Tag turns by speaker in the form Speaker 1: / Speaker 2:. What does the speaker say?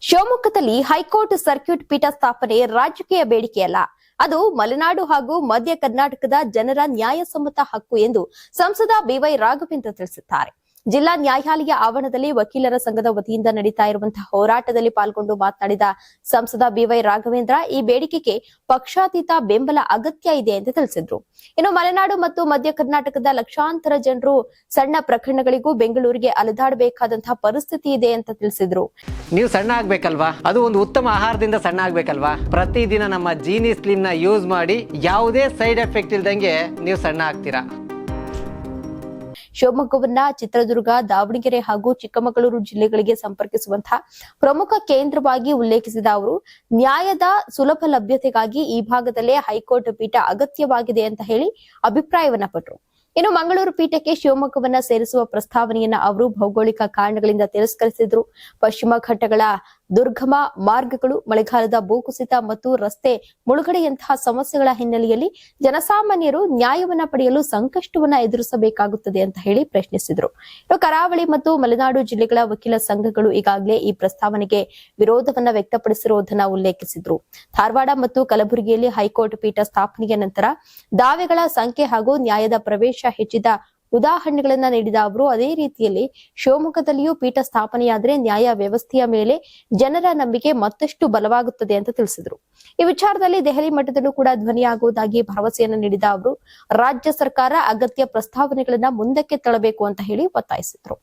Speaker 1: ಶಿವಮೊಗ್ಗದಲ್ಲಿ high court circuit ಪೀಠ ಸ್ಥಾಪನೆ ರಾಜಕೀಯ ಬೇಡಿಕೆಯಲ್ಲ, ಅದು ಮಲೆನಾಡು ಹಾಗೂ ಮಧ್ಯ ಕರ್ನಾಟಕದ ಜನರ ನ್ಯಾಯಸಮ್ಮತ ಹಕ್ಕು ಎಂದು ಸಂಸದ ಬಿವೈ ರಾಘವೇಂದ್ರ ತಿಳಿಸಿದ್ದಾರೆ. ಜಿಲ್ಲಾ ನ್ಯಾಯಾಲಯ ಆವರಣದಲ್ಲಿ ವಕೀಲರ ಸಂಘದ ವತಿಯಿಂದ ನಡೀತಾ ಇರುವಂತಹ ಹೋರಾಟದಲ್ಲಿ ಪಾಲ್ಗೊಂಡು ಮಾತನಾಡಿದ ಸಂಸದ ಬಿವೈ ರಾಘವೇಂದ್ರ, ಈ ಬೇಡಿಕೆಗೆ ಪಕ್ಷಾತೀತ ಬೆಂಬಲ ಅಗತ್ಯ ಇದೆ ಎಂದು ತಿಳಿಸಿದ್ರು. ಇನ್ನು ಮಲೆನಾಡು ಮತ್ತು ಮಧ್ಯ ಕರ್ನಾಟಕದ ಲಕ್ಷಾಂತರ ಜನರು ಸಣ್ಣ ಪ್ರಕರಣಗಳಿಗೂ ಬೆಂಗಳೂರಿಗೆ ಅಲೆದಾಡಬೇಕಾದಂತಹ ಪರಿಸ್ಥಿತಿ ಇದೆ ಅಂತ ತಿಳಿಸಿದ್ರು.
Speaker 2: ನೀವು ಸಣ್ಣ ಆಗ್ಬೇಕಲ್ವಾ, ಅದು ಒಂದು ಉತ್ತಮ ಆಹಾರದಿಂದ ಸಣ್ಣ ಆಗ್ಬೇಕಲ್ವಾ. ಪ್ರತಿದಿನ ನಮ್ಮ ಜೀನಿ ಸ್ಲಿಮ್ ನ ಯೂಸ್ ಮಾಡಿ ಯಾವುದೇ ಸೈಡ್ ಎಫೆಕ್ಟ್ ಇಲ್ದಂಗೆ ನೀವು ಸಣ್ಣ ಆಗ್ತೀರಾ.
Speaker 1: ಶಿವಮೊಗ್ಗವನ್ನ ಚಿತ್ರದುರ್ಗ, ದಾವಣಗೆರೆ ಹಾಗೂ ಚಿಕ್ಕಮಗಳೂರು ಜಿಲ್ಲೆಗಳಿಗೆ ಸಂಪರ್ಕಿಸುವಂತಹ ಪ್ರಮುಖ ಕೇಂದ್ರವಾಗಿ ಉಲ್ಲೇಖಿಸಿದ ಅವರು, ನ್ಯಾಯದ ಸುಲಭ ಲಭ್ಯತೆಗಾಗಿ ಈ ಭಾಗದಲ್ಲೇ ಹೈಕೋರ್ಟ್ ಪೀಠ ಅಗತ್ಯವಾಗಿದೆ ಅಂತ ಹೇಳಿ ಅಭಿಪ್ರಾಯವನ್ನ ಪಟ್ಟರು. ಇನ್ನು ಮಂಗಳೂರು ಪೀಠಕ್ಕೆ ಶಿವಮೊಗ್ಗವನ್ನ ಸೇರಿಸುವ ಪ್ರಸ್ತಾವನೆಯನ್ನ ಅವರು ಭೌಗೋಳಿಕ ಕಾರಣಗಳಿಂದ ತಿರಸ್ಕರಿಸಿದ್ರು. ಪಶ್ಚಿಮ ಘಟ್ಟಗಳ ದುರ್ಗಮ ಮಾರ್ಗಗಳು, ಮಳೆಗಾಲದ ಭೂಕುಸಿತ ಮತ್ತು ರಸ್ತೆ ಮುಳುಗಡೆಯಂತಹ ಸಮಸ್ಯೆಗಳ ಹಿನ್ನೆಲೆಯಲ್ಲಿ ಜನಸಾಮಾನ್ಯರು ನ್ಯಾಯವನ್ನ ಪಡೆಯಲು ಸಂಕಷ್ಟವನ್ನ ಎದುರಿಸಬೇಕಾಗುತ್ತದೆ ಅಂತ ಹೇಳಿ ಪ್ರಶ್ನಿಸಿದ್ರು. ಇನ್ನು ಕರಾವಳಿ ಮತ್ತು ಮಲೆನಾಡು ಜಿಲ್ಲೆಗಳ ವಕೀಲ ಸಂಘಗಳು ಈಗಾಗಲೇ ಈ ಪ್ರಸ್ತಾವನೆಗೆ ವಿರೋಧವನ್ನ ವ್ಯಕ್ತಪಡಿಸಿರುವುದನ್ನ ಉಲ್ಲೇಖಿಸಿದ್ರು. ಧಾರವಾಡ ಮತ್ತು ಕಲಬುರಗಿಯಲ್ಲಿ ಹೈಕೋರ್ಟ್ ಪೀಠ ಸ್ಥಾಪನೆಯ ನಂತರ ದಾವೆಗಳ ಸಂಖ್ಯೆ ಹಾಗೂ ನ್ಯಾಯದ ಪ್ರವೇಶ ಹೆಚ್ಚಿದ ಉದಾಹರಣೆಗಳನ್ನ ನೀಡಿದ ಅವರು, ಅದೇ ರೀತಿಯಲ್ಲಿ ಶಿವಮೊಗ್ಗದಲ್ಲಿಯೂ ಪೀಠ ಸ್ಥಾಪನೆಯಾದರೆ ನ್ಯಾಯ ವ್ಯವಸ್ಥೆಯ ಮೇಲೆ ಜನರ ನಂಬಿಕೆ ಮತ್ತಷ್ಟು ಬಲವಾಗುತ್ತದೆ ಅಂತ ತಿಳಿಸಿದರು. ಈ ವಿಚಾರದಲ್ಲಿ ದೆಹಲಿ ಮಟ್ಟದಲ್ಲೂ ಕೂಡ ಧ್ವನಿಯಾಗುವುದಾಗಿ ಭರವಸೆಯನ್ನು ನೀಡಿದ ಅವರು, ರಾಜ್ಯ ಸರ್ಕಾರ ಅಗತ್ಯ ಪ್ರಸ್ತಾವನೆಗಳನ್ನ ಮುಂದಕ್ಕೆ ತಳ್ಳಬೇಕು ಅಂತ ಹೇಳಿ ಒತ್ತಾಯಿಸಿದರು.